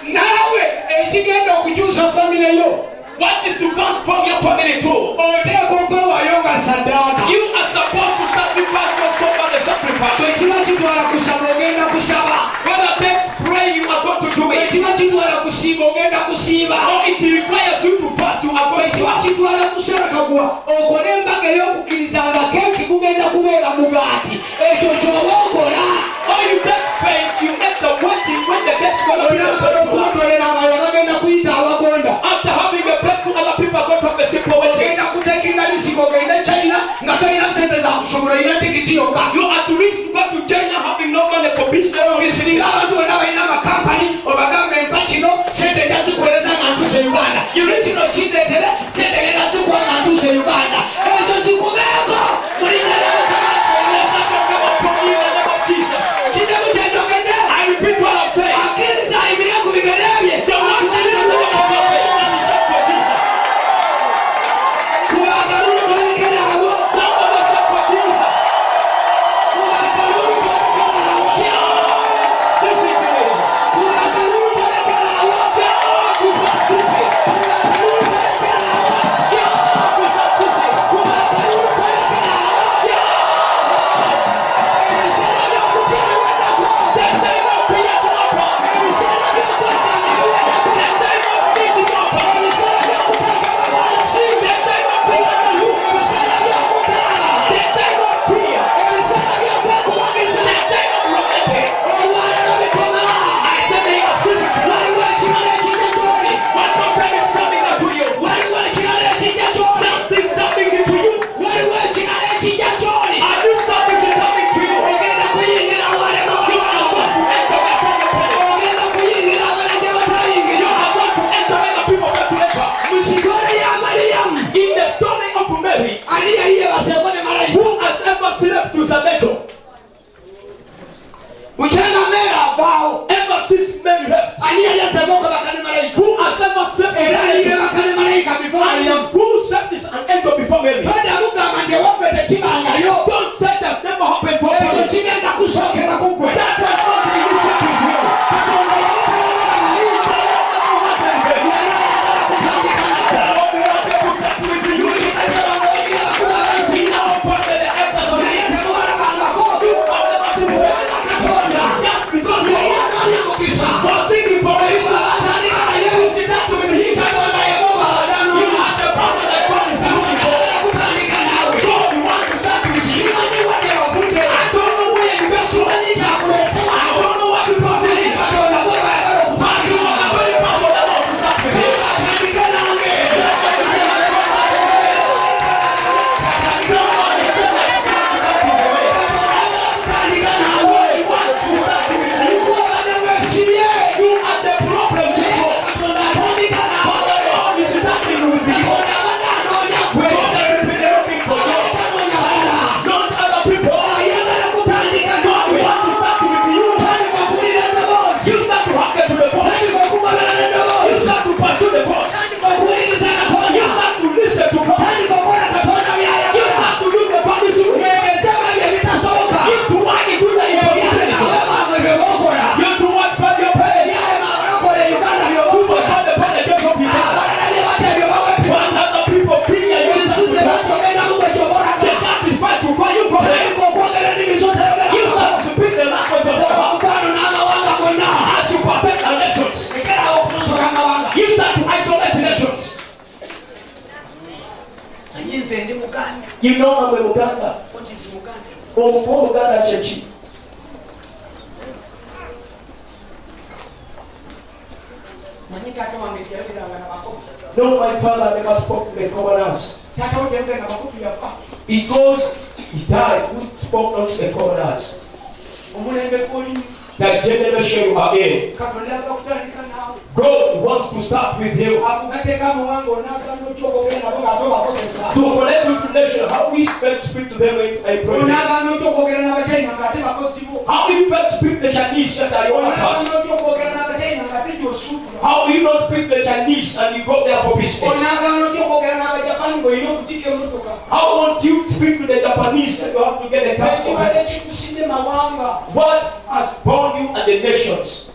Naawe ekigenda okukyusa famire yo. What is to transform your family to? Oteekwa okwewaayo nga saddaaka. You are supposed to sacrifice yourself as a sacrifice. Bwe kiba kitwala kusaba ogenda kusaba. When it takes prayer, you are going to do Bwe it. kiba kitwala kusiiba ogenda kusiiba. Or it requires you to fast, you are Bwe going to kiba fast. kitwala kusala kagwa okole embaga ey'okukkiriza nga keeki kugenda kubeera mugaati. Ekyo ky'oba okola. Or you take pains, you make the wedding when the guests going to be Oyagala okulondolera abalala bagenda kuyita abagonda. after having a blessing, other people are going to have a simple wedding. Ogenda kuteekera lisiko genda China nga talina In the story of Mary, who has ever slept with a metal? Ever since Mary left, who has ever slept with who slept with an angel before Mary? Don't say that's never happened to us. That was not the initiative here. You know I'm a Luganda. What is Luganda? Oh, Luganda church. No, my father never spoke to the commoners. Because he died, who spoke not to the commoners. That generation you are in. God wants to start with you. To connect with the nation, how we speak to them in a prayer. How we speak the Chinese that are your past. How we not speak the Chinese and you go there for business. How won't you speak to the Japanese and you have to get a customer? What has born you and the nations?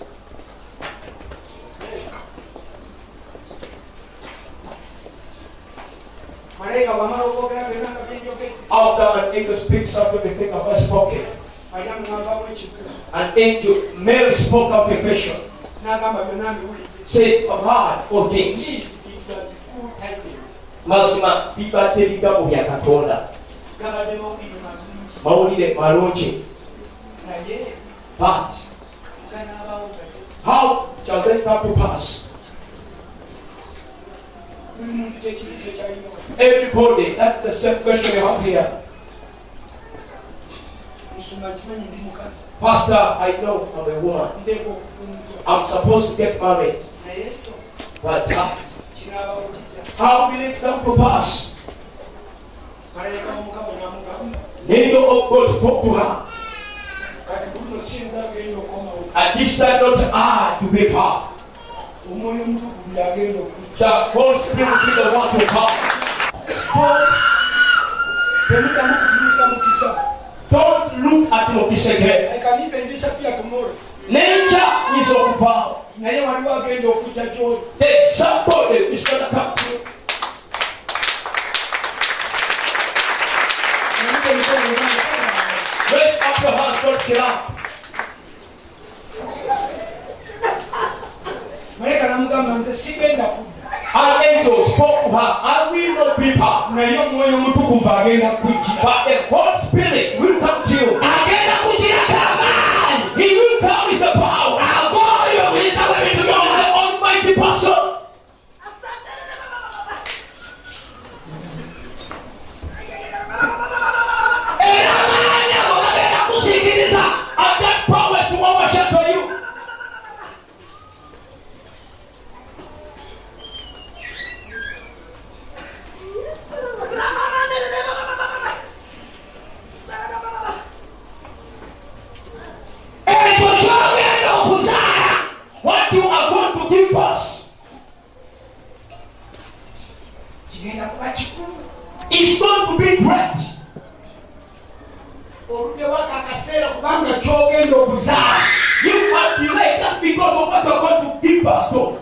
After an angel speaks out of the thing of her spoken, an angel, Mary spoke out the question. Said, God, all things. Mazima, Biba Kigambo Ekiva Katonda. Mawulire malungi. But how shall they come to pass? Everybody, that's the same question you have here. Pastor, I know I'm a woman. I'm supposed to get married. But how will it come to pass? The angel of God spoke to her. And this time not I to be her. The Holy Spirit will be the one to come. Don't look at Mukisa again. I can even disappear tomorrow. Nature is on fire. There's somebody is going to come to you. Raise up your hands, don't kill up. An angel spoke to her, I will not be her. But the Holy Spirit will come to you. He will come with the power of the Almighty Person. And that power is to overshadow you. It's going to be great. You are delayed just because of what you're going to give us to.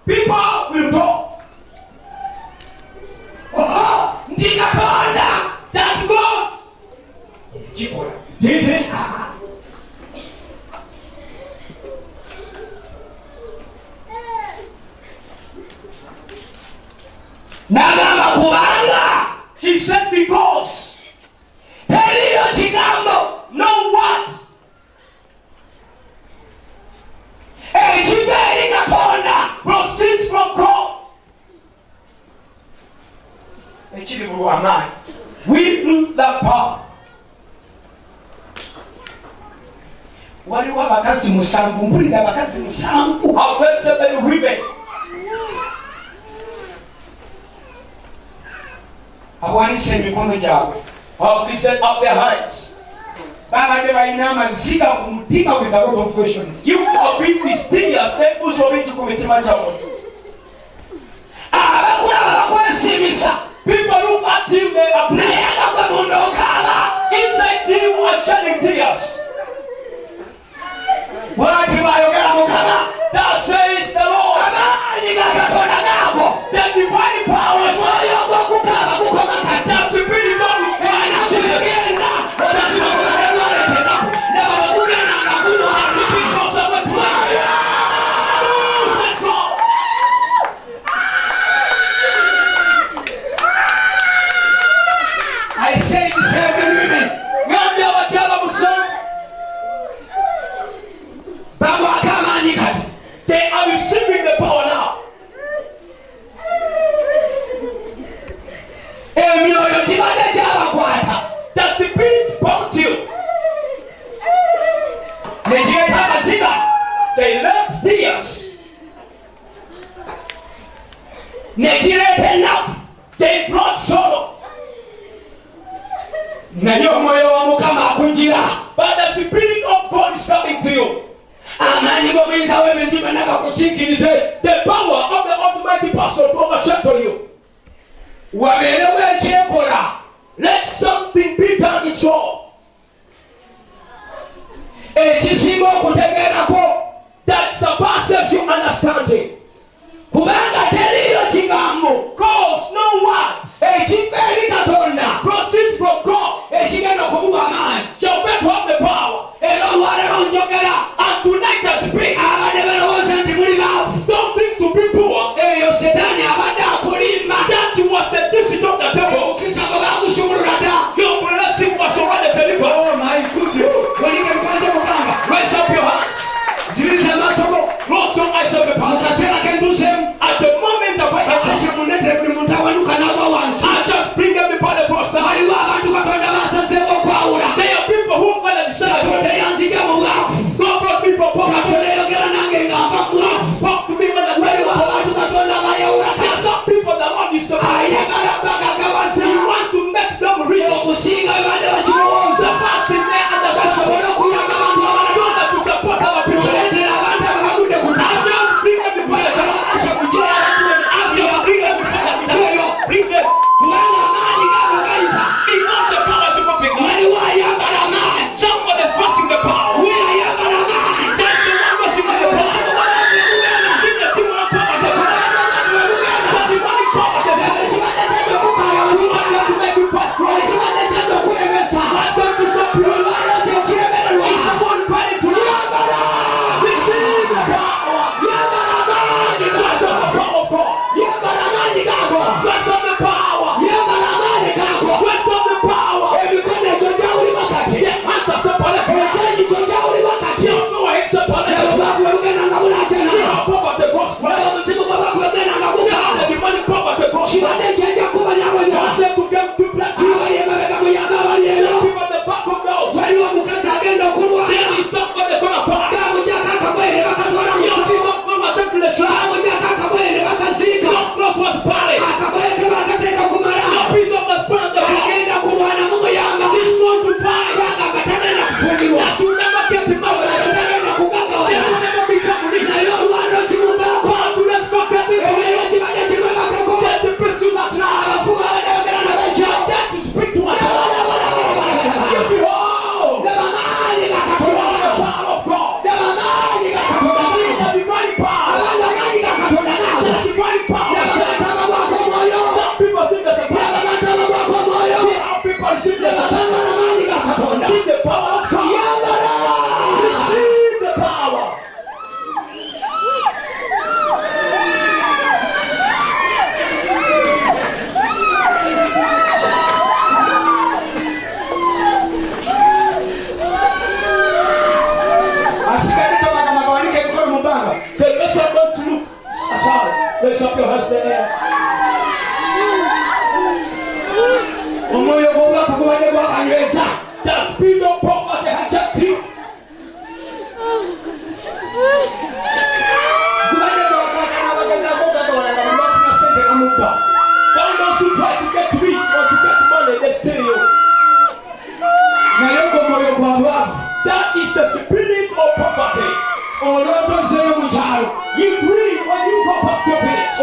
People will talk. That God did it. She said because know what? Ekiva Eri Katonda proceeds from God. Ekiribula Amaanyi. We lose that power. Waliwo abakazi musanvu, mpulira abakazi musanvu. I've met so many women. Abawanise emikono gyabwe. Have lifted up their hands. Babadde balina amaziga ku mutima with a lot of questions. You have been mysterious. People so much to be much. People look at you, they are playing. Inside you are shedding tears. That says the Lord. The divine powers. The spirit of Jesus. Because of the prayer. I say the seven women. They are receiving the power now. The spirit spoke to you. They left tears. They brought sorrow. But the spirit of God is coming to you. The power of the Almighty Pastor to overshadow you. Let something be done in soul. That surpasses your understanding. Cause no one proceeds from God. Shall better have the power. And tonight I speak. Don't think to be poor. That was the decision of the devil. Your blessing was already delivered. Oh my goodness. Raise up your hands. Close your eyes of the power. spirit of poverty hijacked you. All those who try to get rich, once you get money, they steal you. That is the spirit of poverty. You dream when you go back to village.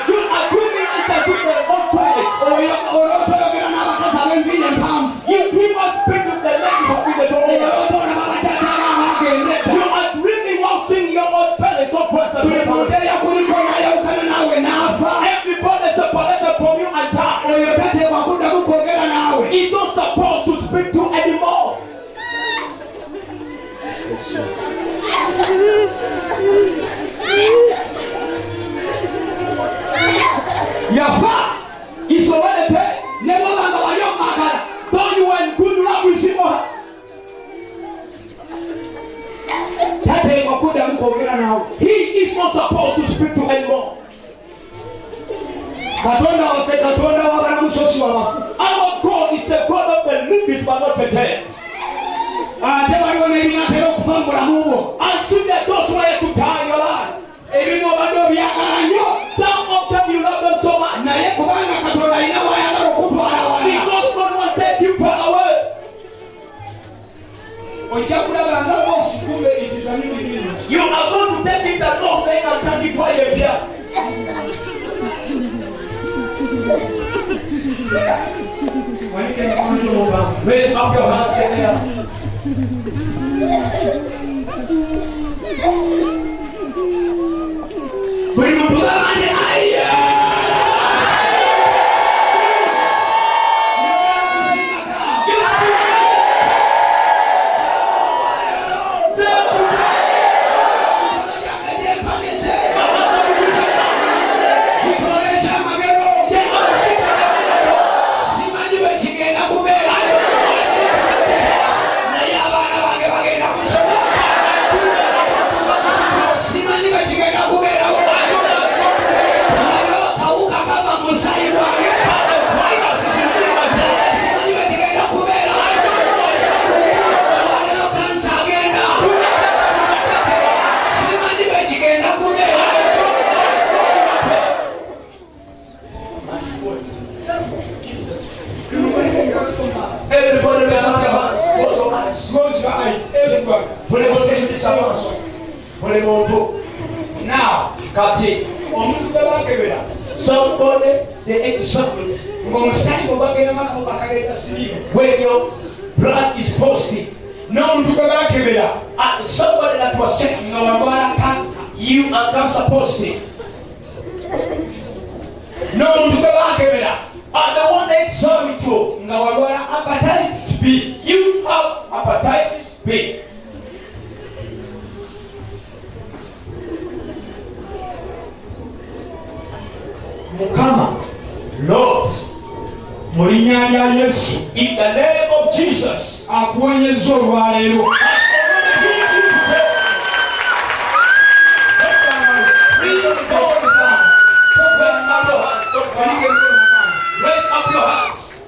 You are dreaming in the different old toilets. You dream of speaking the ladies of the door. You are dreaming of seeing your own parents or person. Everybody separated from you and die. He's not supposed to speak to anymore. Yafa is already dead. But you were in good luck with him. He is not supposed to speak to anymore. Our God is the God of the living but not the dead. And soon that those who are to die in your life. Some of them you love them so much. Because God will take you far away. You are going to take it and not saying I'm taking quiet here. Raise up your hands in the air. Now, somebody they examined when your blood is positive. No, and somebody that was checking you are cancer positive. No, and the one they examined you, hepatitis B. You have hepatitis B. Mukama, Lord, Murinya ya Yesu, in the name of Jesus, akuonyesha olwaleero. Raise up your hands.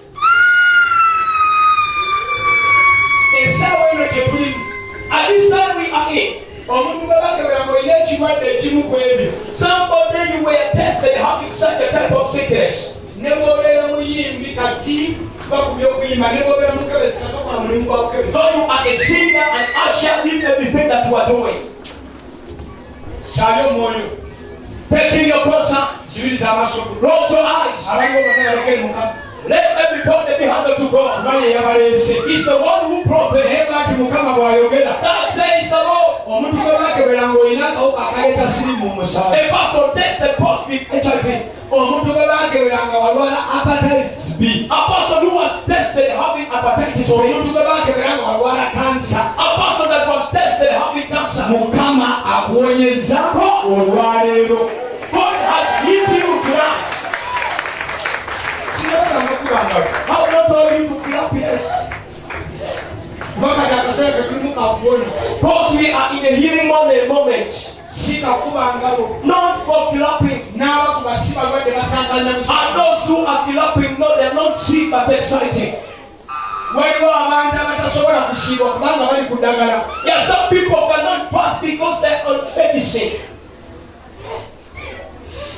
At this time we are in. Somebody you were tested having such a type of sickness. So you are a singer and usher in everything that you are doing. Taking your concern, close your eyes. Let everybody be handed to God. He's the one who brought the heaven. That says the Lord. A pastor tested positive HIV. A person who was tested having hepatitis B. A person that was tested having cancer. God has hit you tonight. How not all you to clap here? Because we are in a healing moment. Not for clapping. And those who are clapping, no, they are not sick but exciting. waliwo abantu abatasobola kusiibwa kubanga bali ku ddagala. Yeah, some people cannot fast because they're on medicine.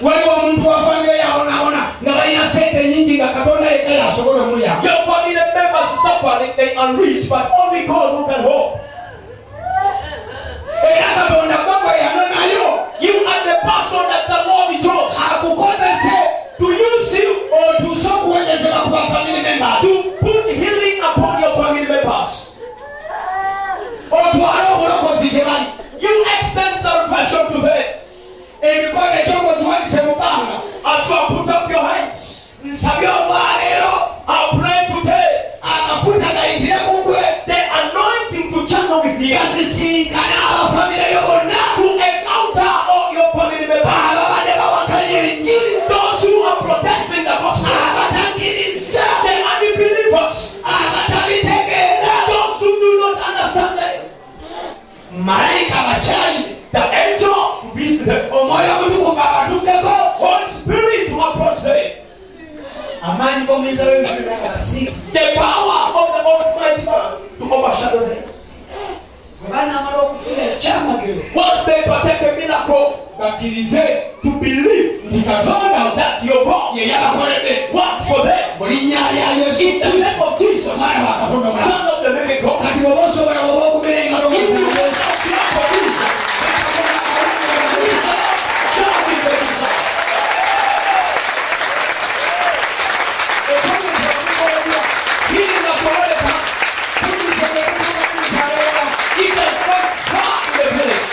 Waliwo omuntu wa famire yabonaabona nga balina sente nnyingi nga Katonda yekka asobola omuyamba. Your family members suffering, they are rich, but only God who can hope. Era Katonda gwe yanonayo. You are the person that the Lord chose. Akukozese To use you otuuse okuwonyezebwa ku bafamire members. to put healing upon your family members. Otwale obulokozi gye bali. You extend salvation to them. Emikono egy'omwo giwanise mu bbanga. As you put up your hands, Nsabye olwaleero I pray today, amafuta gayitire ku gwe. the anointing to channel with you, Gasisinkane abafamire yo bonna. to encounter all your family members. Ababadde bawakanya enjiri. Those who are protesting the gospel, Abatakkiriza. the unbelievers, Abatabitegeera. those who do not understand it. Malayika bakyali. The angel to visit them. Omwoyo omutukuvu abatuddeko. Holy Spirit to approach them. Amaanyi g'omuyinza w'ebintu by'abasiiga. The power of the Almighty Man to overshadow them. Bwe banaamala okufuna ekyamagero. Once they partake a miracle, Bakkirize to believe nti Katonda that your God ye yabakoledde. worked for them. Mu linnya lya Yesu In the Kristo. name of Jesus, Mwana wa Katonda omulamu. Son of the living God. Kati bw'oba osobola oba okubira engalo If you mu want Yesu. to clap for Jesus, shout it for Jesus. Healing has already come. It has gone far in the village.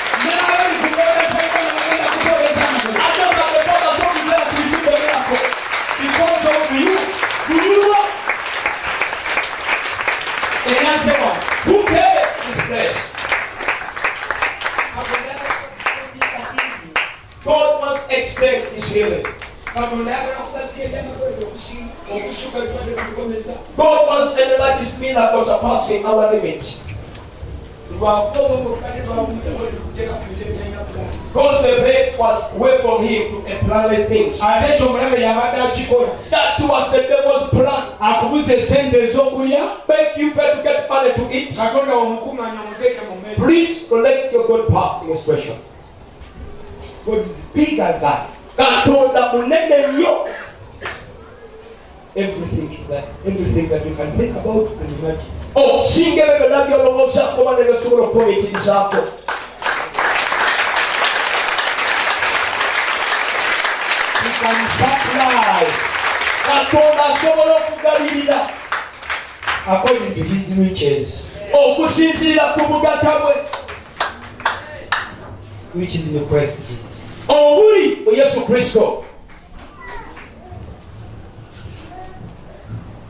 I know that the Lord has told you there to receive the miracle. Because of you, do you know who came this place? God must extend his healing. God must enlarge his miracles surpassing our limit. Because the faith was away from him to employ things. Ate omulabe yabadde akikola. That was the devil's plan. Akubuza esente ez'okulya. Make you fail to get money to eat. Katonda omukuŋŋaanya omuteeke mu mmere. Please collect your good part in expression. God is bigger than Katonda munene nnyo. everything that you can think about and imagine. Okusinga ebyo byonna by'olowoozaako oba ne byosobola okukomeekirizaako. He can supply Katonda asobola okugabirira according to his riches, okusinziira ku bugata bwe which is in the Christ Jesus. obuli mu Yesu Kristo.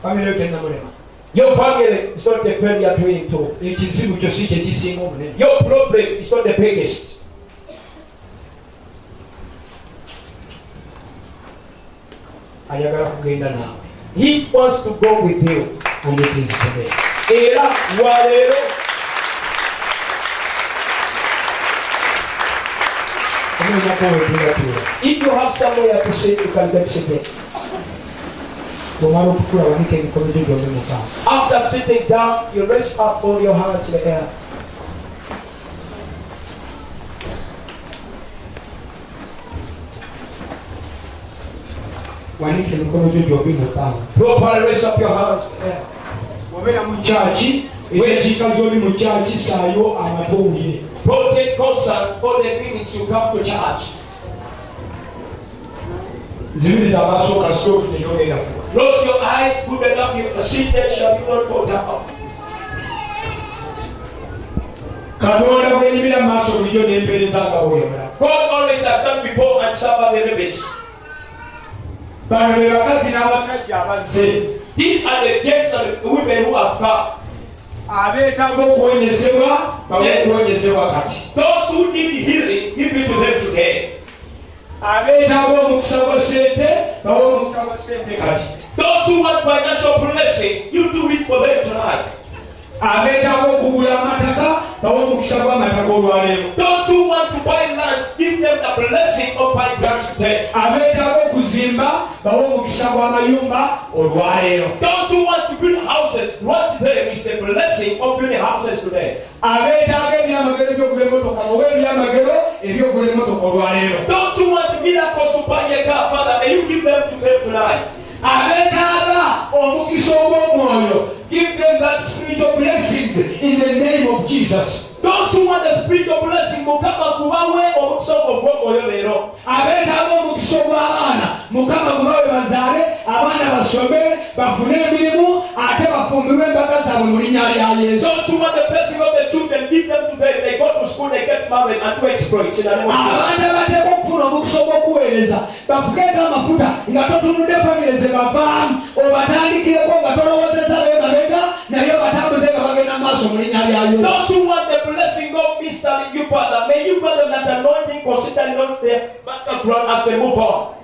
Family yo tennamulema. Your family is not the failure to him too. Ekizibu kyo si kye kisinga obunene. Your problem is not the biggest. Ayagala kugenda naawe. He wants to go with you. And it is today. Era lwaleero Omulinako wetuulatuula. if you have somewhere to sit, you can get seated. Bw'omala okutula wanika emikono gyo gyombi mu bbanga. After sitting down, you raise up all your hands in the air. Wanika emikono gyo gyombi mu bbanga. Properly raise up your hands in the air. Obeera mu kyaki, enkiika z'oli mu kyaki saayo amatu owulire. Don't take concern all the minutes you come to church. Zibiriza amaaso kasita otunire obeera kuba. Close your eyes, good enough, you sit there, shall be not go down. Katonda bw'enyimira mu maaso bulijjo n'empeereza nga bw'oyomera. God always has stand before and serve the enemies. Bano be bakazi n'abasajja abazze. These are the gents and the women who have come. Abeetaaga okuwonyezebwa bawe okuwonyezebwa kati. Those who need healing, give it to them today. Abeetaaga omukisa gwa ssente bawe omukisa gwa ssente kati. Those who want financial blessing, you do it for them tonight. Abeetaaga okugula amataka bawo omukisa gw'amata g'olwaleero. Those who want to buy lands, give them the blessing of buying lands today. Abeetaaga okuzimba bawo omukisa gw'amayumba olwaleero. Those who want to build houses, what them is the blessing of building houses today. Abeetaaga ebyamagero by'okugula emmotoka bawo ebyamagero eby'okugula emmotoka olwaleero. Those who want miracles to buy a car, Father, may you give them to them tonight. Abeetaaga omukisa ogw'omwoyo, give them that spiritual blessings in the name of Jesus. Those who want the spiritual blessing, Mukama kubawe omukisa ogw'omwoyo leero. Abeetaaga omukisa ogw'abaana, Mukama kubawe bazaale, abaana basome, bafune emirimu, ate bafumbirwe embaga zaabwe mu linnya lya Yesu. Those who want the blessing of the children, give them to them. They go to school, they get married, and do exploits in the name of Jesus. Abantu abateeka okufuna omukisa ogw'okuweereza bafukeeko amafuta nga totunudde famire ze bavaamu, obatandikireko nga tolowoozeza beemabega naye obatambuze nga bagenda mu maaso mu linnya lya Yesu. Those who want the blessing of ministering you, Father, may you grant them that anointing, considering not their background as they move on.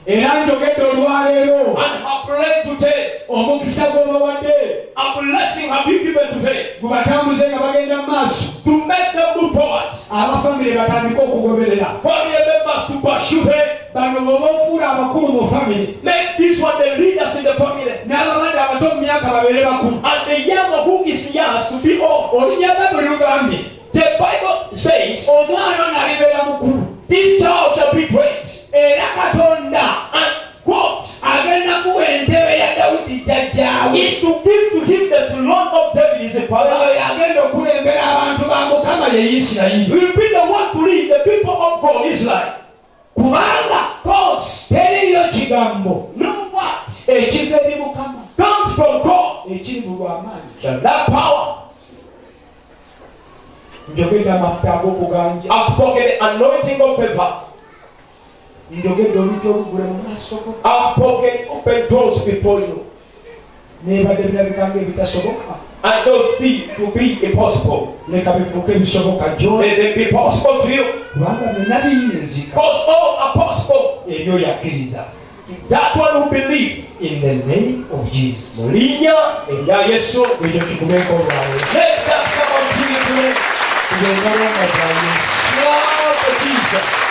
Era njogedde olwaleero And have prayed today. omukisa gw'obawadde A blessing have you given today gubatambuze nga bagenda mu maaso, to make them move forward. abafamire batandike okugoberera. Family members to pursue them. Bano bw'oba ofuula abakulu mu famire, Make this one the leaders in the family. n'ababadde abato mu myaka babeere bakulu. And the young who is young to be old. Olunyaba bwe lugambye The Bible says, omwana ono alibeera mukulu, this child shall be great. era Katonda And what agenda kuwa entebe ya Dawudi jjajjaawe. is to give to him the throne of David is a father. Oyo agenda okulembera abantu ba Mukama ye Isirayiri. He will be the one to lead the people of God Israel. Kubanga God's teriyo kigambo know what ekiva eri Mukama comes from God. ekiribula amaanyi. Shall that power Njogedde amafuta ag'okuganja, I've spoken the anointing of favor. njogedde olujja olugule mu maaso go, I've spoken open doors before you. neebadde birabika ng'ebitasoboka, And those things to be impossible. leka bifuuke ebisoboka gy'oli, May they be possible to you. kubanga byonna biyinzika Because all are possible. eri oyo akkiriza. That one who believes. In the name of Jesus. Mulinya erya Yesu. Ekyo kikubeeko olwaleero. Let that come unto you today. Tugenda nga za Yesu. Lord Jesus.